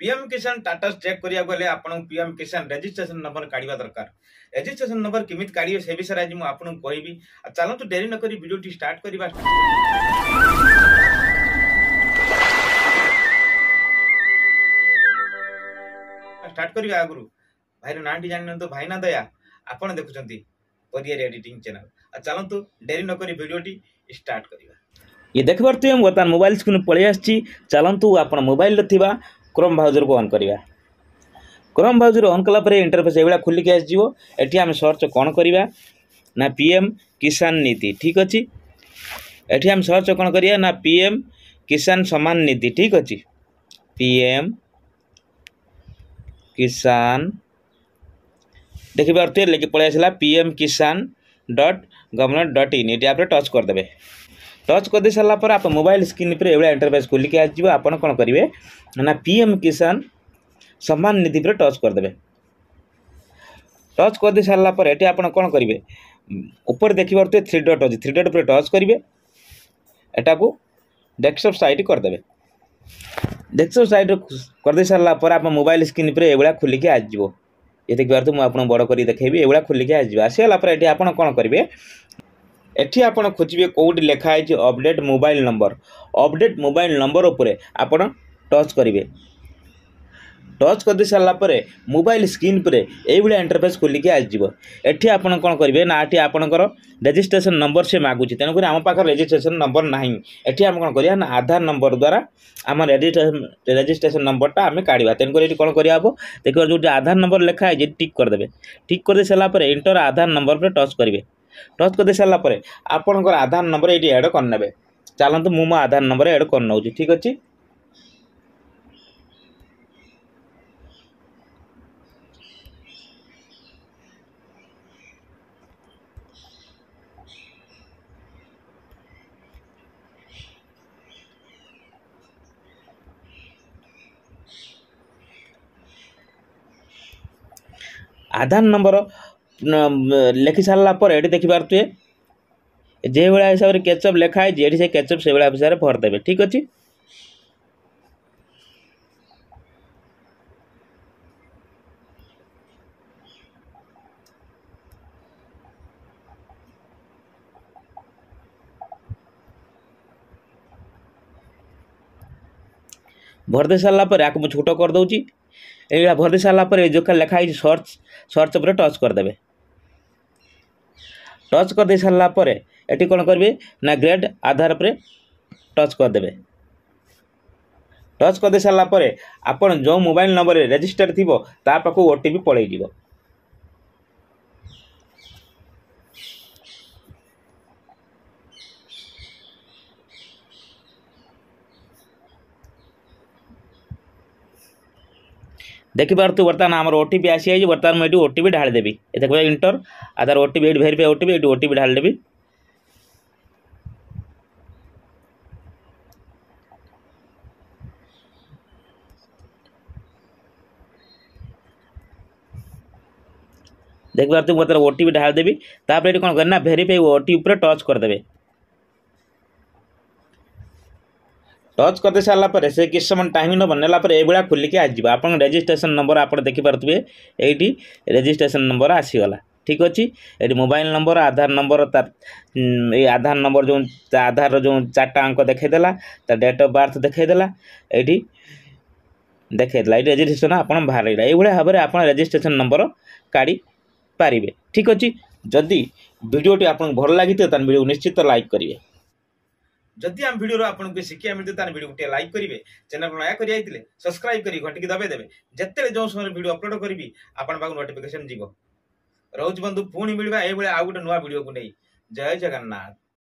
PM किसान status check करिया गले आपण पीएम किसान रजिस्ट्रेशन नंबर काढिबा दरकार। रजिस्ट्रेशन नंबर केमित काढियो से विषय आज मु आपन कहबी। चलो तो देरी न करी वीडियो स्टार्ट करिबा। स्टार्ट करिबा आगुरु भाई नाटी जान तो भाई ना दया आपण देखुचंती परियर एडिटिंग चैनल। चलो तो देरी न करी वीडियो स्टार्ट करिबा। ये देख पारते हम बर्तमान मोबाइल स्क्रीन पळै आछि। चलंतु आपण मोबाइल रे थिबा क्रोम ब्राउजर को ऑन करिबा। क्रोम ब्राउजर ऑन कला परे इंटरफेस एवला खुली के आस जिवो। एठी हम सर्च कोन करिबा ना पीएम किसान नीति। ठीक अछि, एठी हम सर्च कोन करिया ना पीएम किसान सम्मान निधि। ठीक अछि, पीएम किसान देखि पारते लेके पळे आसला पीएम किसान .gov.in। एठी आप टच कर देबे। टच कर दे सारा पर आप मोबाइल स्क्रीन पर एवं इंटरफेस खोल के आसो। आप कौन करेंगे ना पीएम किसान सम्मान निधि पर टच करदे। टच कर दे सारा पर ये आप कौन करेंगे ऊपर देखिए पारे 3 डॉट अच्छी 3 डॉट पर टच करेंगे। एटा को डेस्कटॉप साइट करदे। डेस्कटॉप साइट कर दे सारा पर आप मोबाइल स्क्रीन पर एवं खोल के आसो। ये देखिए पारे मुझे बड़ कर देखेबी एवं खोल के आसो। आसगला पर ये आप कौन करेंगे एठी आपण खोजिबे कोड लेखा है update mobile number. Update mobile number उपरे आपण टच करेंगे। टच कर दे सारा पर मोबाइल स्क्रीन पर ये इंटरफेस खोल के आसो। एठी आपण कौन करेंगे ना ये आपंकर रजिस्ट्रेशन नंबर से मागुची। तेणुक आम पाखे रजिस्ट्रेशन नंबर ना। एठी आम कौन करिया ना आधार नंबर द्वारा आम रजिस्ट्रेशन नंबरटा आम काढ़ा। तेणुक ये कौन करा हम देखिए जो आधार नंबर लेखा है टिक करदे। टिक कर दे सारा पर इंटर आधार नंबर पर टच करेंगे। टच कर दे सारा पर आपणकर आधार नंबर ये ऐड करने। चलते मु मो आधार नंबर ऐड कर नौ। ठीक अच्छे, आधार नंबर लिखि सारा पर ये देखी पारे जो भाया हिसाब से कैचअप लिखाई ये से कैचअप से भाया हिसाब से भरदेवे। ठीक अच्छे, भरदे सारा पर आपको मुझे छोट कर दूची। ये भरदे सारा पर जो लिखाई सर्च सर्च पर टच करदे। टच कर दे सारा पर ये कौन करेंगे ना ग्रेड आधार पर टच करदे। टच कर दे सारा पर आपन जो मोबाइल नंबर रजिस्टर थी ता पाखु ओटीपी पलैज। देखी पारे बर्तमान आम ओटीपी आसी जाइए। बर्तमान मुझे ओटीपी ढाल देवी। देखो इंटर आधार ओटीपी ये भेरीफाई ओटीपी ये ओटीपी ढाल देवी। देख पारे मतलब ओटीपी ढाल देवी। तापर ये कौन करना भेरीफाई ओटीपी पर टच करदे। टच करदे सारा पर से किस समय टाइम न बनला पर ये खोल के आसो। आप रजिस्ट्रेशन नंबर आप देखिपे ये रजिस्ट्रेशन नंबर आसीगला। ठीक अच्छे, ये मोबाइल नंबर आधार नंबर ये आधार नंबर जो आधार जो 4टा अंक देखईदेला डेट ऑफ बर्थ देखईदेला ये देखईदेला ये रजिस्ट्रेशन आप बाहर ये भाव में आप रजिस्ट्रेशन नंबर काढ़ी पारे। ठीक अच्छे, जदि वीडियोटी आपको भल लगी तो वीडियो निश्चित लाइक करेंगे। जदि आम वीडियो आपको शिक्षा मिलते तान वीडियो गोटे लाइक करेंगे। चैनल को नया कर सब्सक्राइब कर घंटी की दबाई देवे। जिते जो समय वीडियो अपलोड करी आपण पाक नोटिफिकेशन जीव। रोज बंधु पुणी मिलवा ये आउ गोटे नुआ वीडियो को नहीं। जय जगन्नाथ।